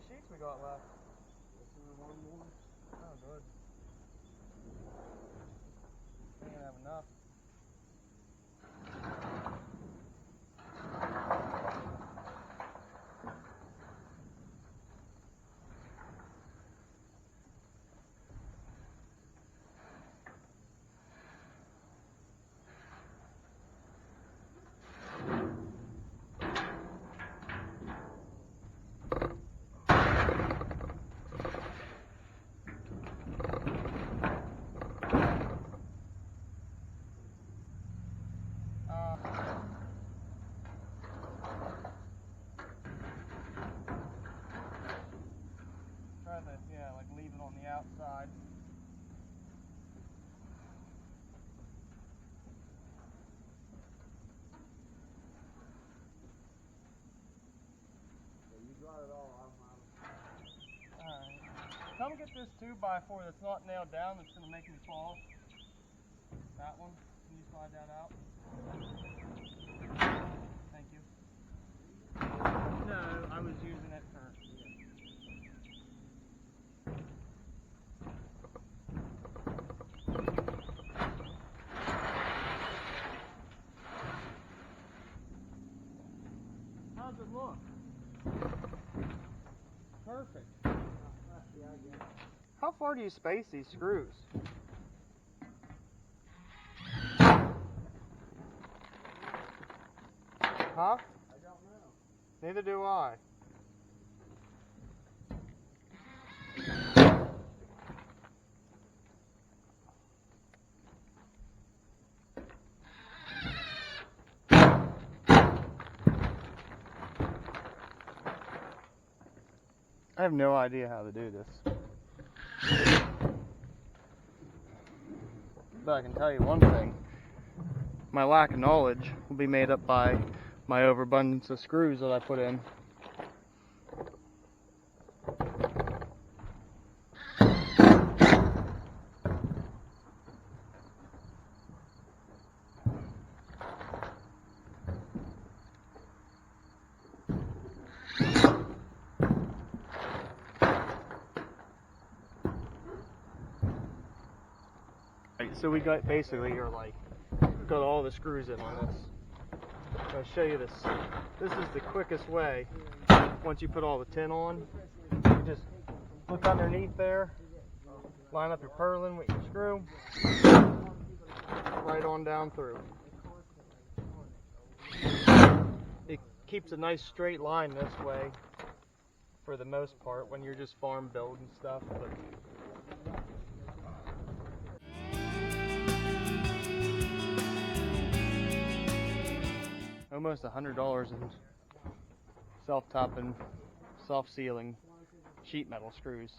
sheets we got left? One more. Oh, good. We ain't gonna have enough. Try to, yeah, like leave it on the outside. So you got it all. Alright. Come get this 2x4 that's not nailed down that's going to make me fall. That one. Can you slide that out? Thank you. No, I was using it for... How's it look? Perfect. How far do you space these screws? Huh? I don't know. Neither do I. I have no idea how to do this. But I can tell you one thing. My lack of knowledge will be made up by my overabundance of screws that I put in. So we got basically got all the screws in on this. I'll show you this. This is the quickest way. Once you put all the tin on, you just look underneath there, line up your purlin with your screw, right on down through. It keeps a nice straight line this way for the most part when you're just farm building stuff. But almost $100 in self-topping, self-sealing sheet metal screws.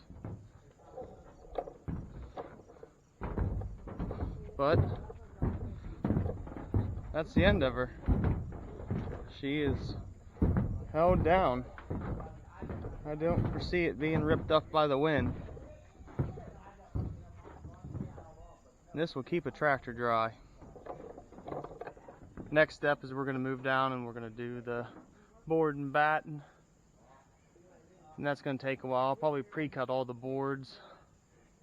But that's the end of her. She is held down. I don't foresee it being ripped up by the wind. This will keep a tractor dry. Next step is we're going to move down and we're going to do the board and batten. And that's going to take a while. I'll probably pre-cut all the boards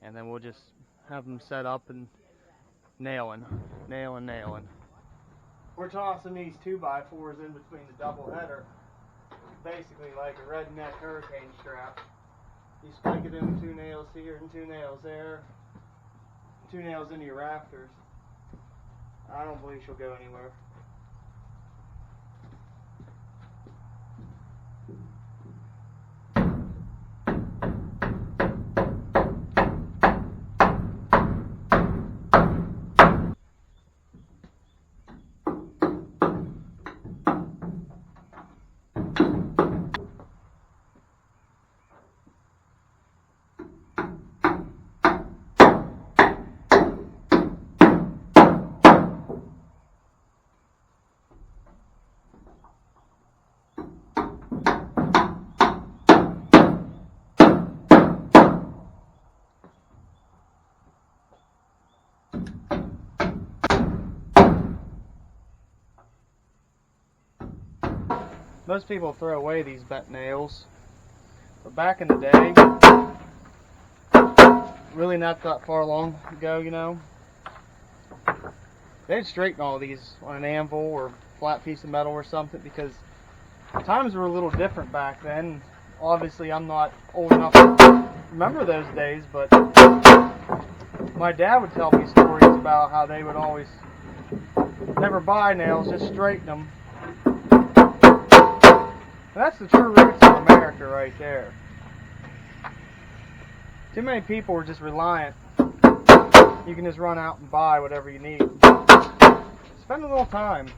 and then we'll just have them set up and nailing. We're tossing these 2x4s in between the double header, basically like a redneck hurricane strap. You spike it in 2 nails here and 2 nails there, 2 nails into your rafters. I don't believe she'll go anywhere. Most people throw away these bent nails, But back in the day, really not that far long ago, you know, they'd straighten all these on an anvil or flat piece of metal or something, because times were a little different back then. Obviously, I'm not old enough to remember those days, but my dad would tell me stories about how they would always never buy nails, just straighten them. And that's the true roots of America right there. Too many people are just reliant. You can just run out and buy whatever you need. Spend a little time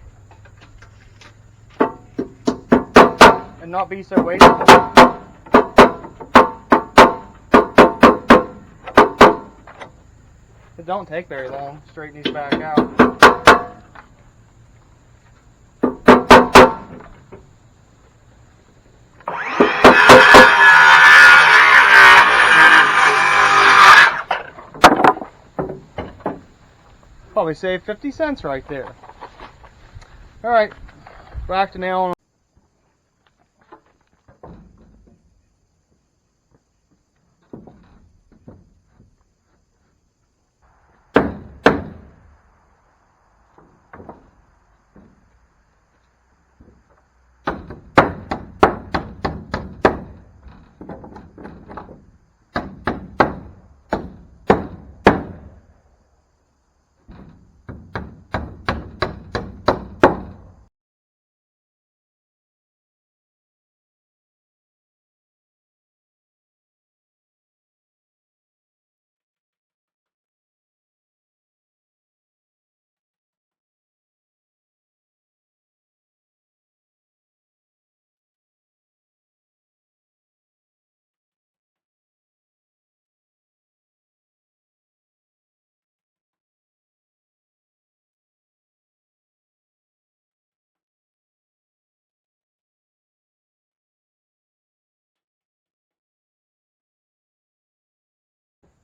and not be so wasteful. It don't take very long to straighten these back out. Probably saved 50 cents right there. Alright, back to nailing.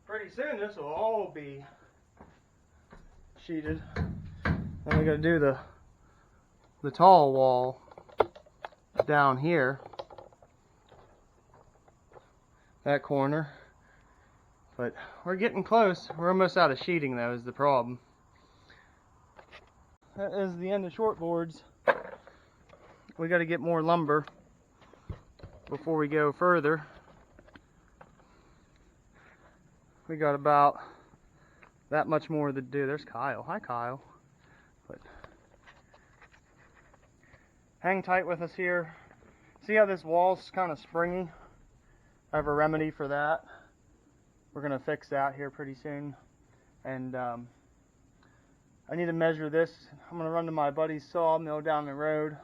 Pretty soon this will all be sheeted. Then we gotta do the tall wall down here. That corner. But we're getting close. We're almost out of sheeting though, is the problem. That is the end of short boards. We gotta get more lumber before we go further. We got about that much more to do. There's Kyle. Hi, Kyle. But hang tight with us here. See how this wall's kind of springy? I have a remedy for that. We're gonna fix that here pretty soon. And I need to measure this. I'm gonna run to my buddy's sawmill down the road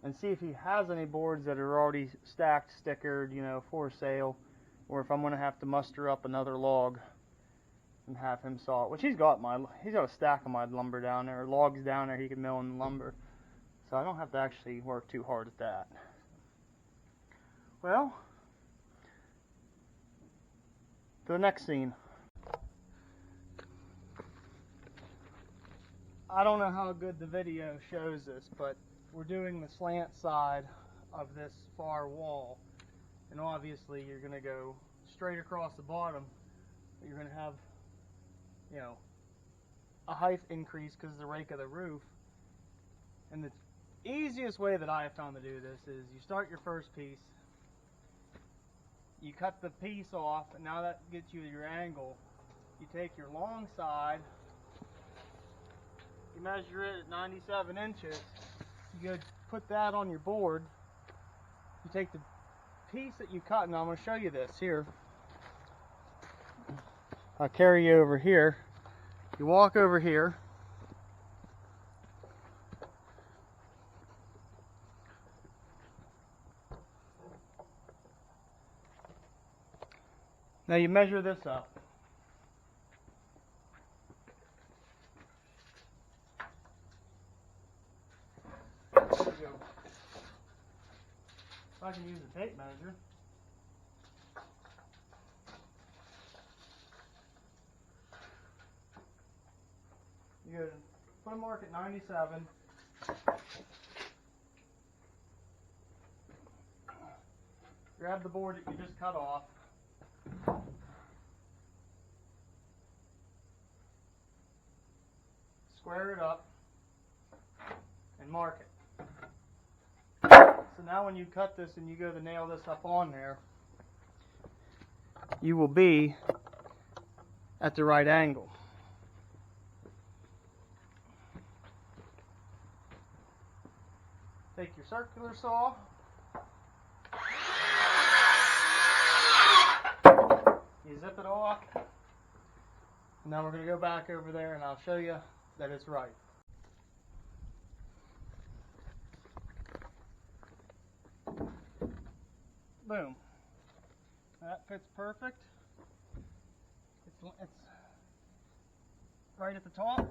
and see if he has any boards that are already stacked, stickered, you know, for sale, or if I'm gonna have to muster up another log and have him saw it. Which he's got a stack of my lumber down there, logs down there he can mill in the lumber. So I don't have to actually work too hard at that. Well, to the next scene. I don't know how good the video shows this, but we're doing the slant side of this far wall. And obviously you're going to go straight across the bottom, but you're going to have, you know, a height increase because of the rake of the roof. And the easiest way that I have found to do this is you start your first piece, you cut the piece off, and now that gets you your angle. You take your long side, you measure it at 97 inches, you go put that on your board, you take the piece that you cut, and I'm going to show you this here. I'll carry you over here. You walk over here. Now you measure this up. There you go. If I can use a tape measure. You go to put a mark at 97. Your grab the board that you just cut off. Square it up and mark it. So now when you cut this and you go to nail this up on there, you will be at the right angle. Take your circular saw, you zip it off, and now we're going to go back over there and I'll show you that it's right. Boom. That fits perfect. It's right at the top.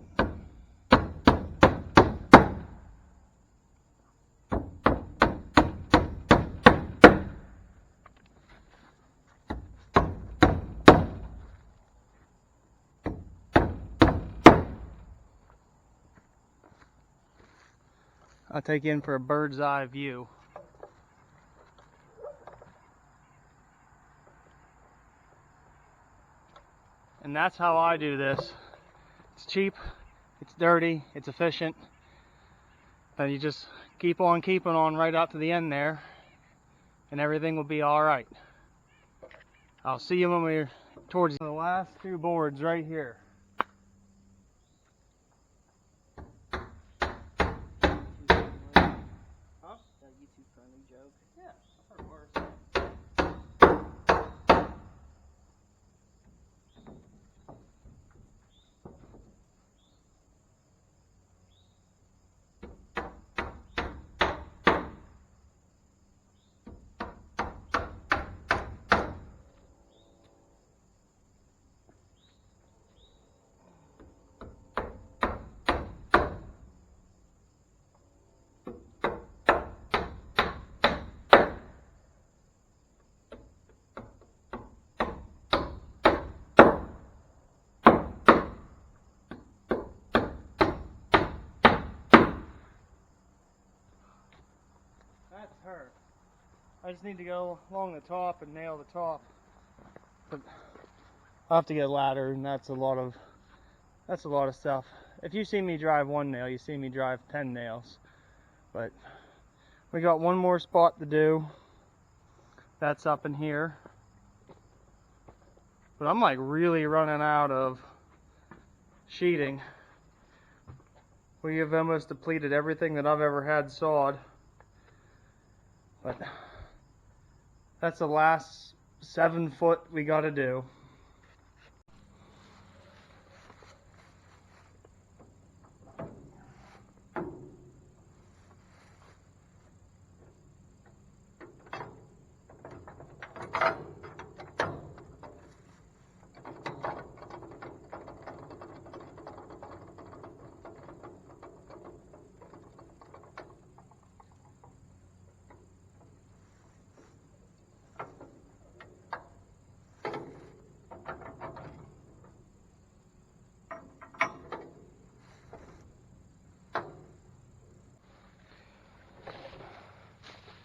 I'll take you in for a bird's eye view. And that's how I do this. It's cheap, it's dirty, it's efficient. And you just keep on keeping on right out to the end there, and everything will be alright. I'll see you when we're towards the last two boards right here. YouTube friendly joke. Yeah, I've heard worse. That's her. I just need to go along the top and nail the top. But I'll have to get a ladder, and that's a lot of stuff. If you see me drive one nail, you see me drive 10 nails. But we got one more spot to do. That's up in here. But I'm like really running out of sheeting. We have almost depleted everything that I've ever had sawed. But that's the last 7 foot we got to do.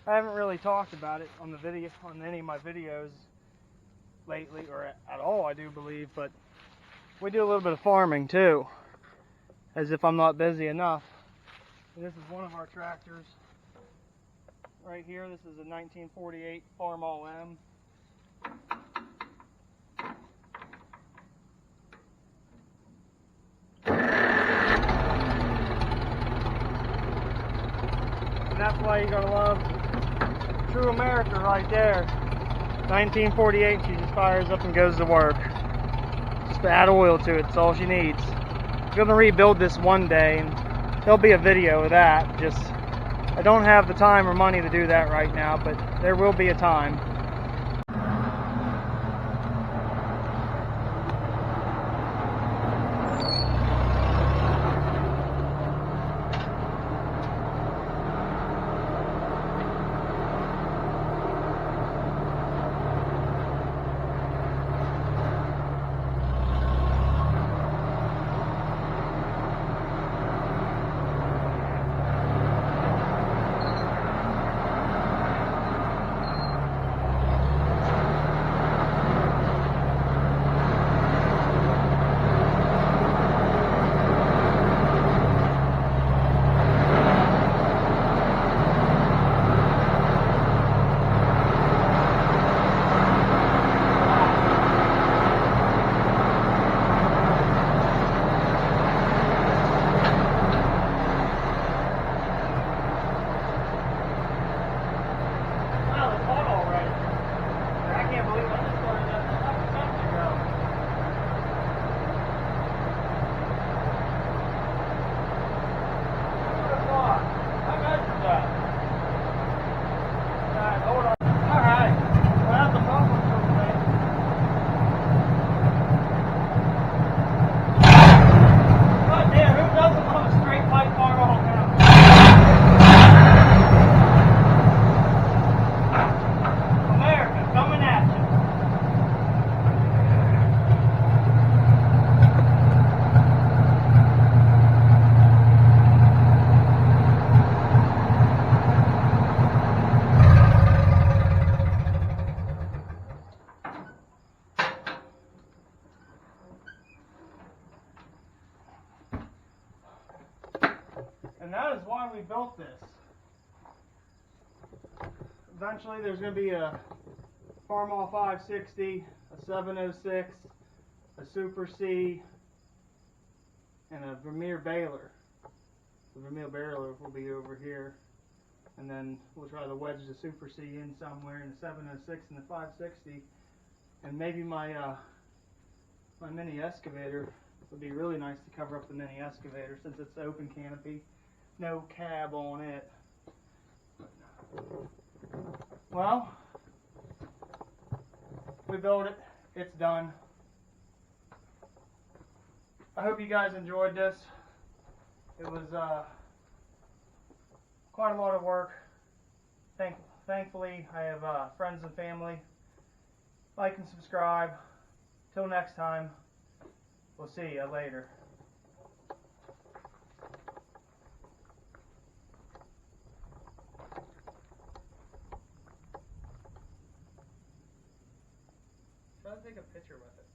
I haven't really talked about it on any of my videos lately, or at all, I do believe, but we do a little bit of farming too, as if I'm not busy enough. And this is one of our tractors right here. This is a 1948 Farmall M. And that's why you're gonna love True America right there. 1948, she just fires up and goes to work. Just add oil to it, that's all she needs. I'm gonna rebuild this one day, and there'll be a video of that. Just, I don't have the time or money to do that right now, but there will be a time. eventually there's going to be a Farmall 560, a 706, a Super C, and a Vermeer baler. The Vermeer baler will be over here, and then we'll try to wedge the Super C in somewhere in the 706 and the 560, and maybe my my mini excavator would be really nice to cover up the mini excavator since it's open canopy, no cab on it. Well, we built it. It's done. I hope you guys enjoyed this. It was quite a lot of work. Thankfully, I have friends and family. Like and subscribe. Till next time, we'll see you later. Try to take a picture with it.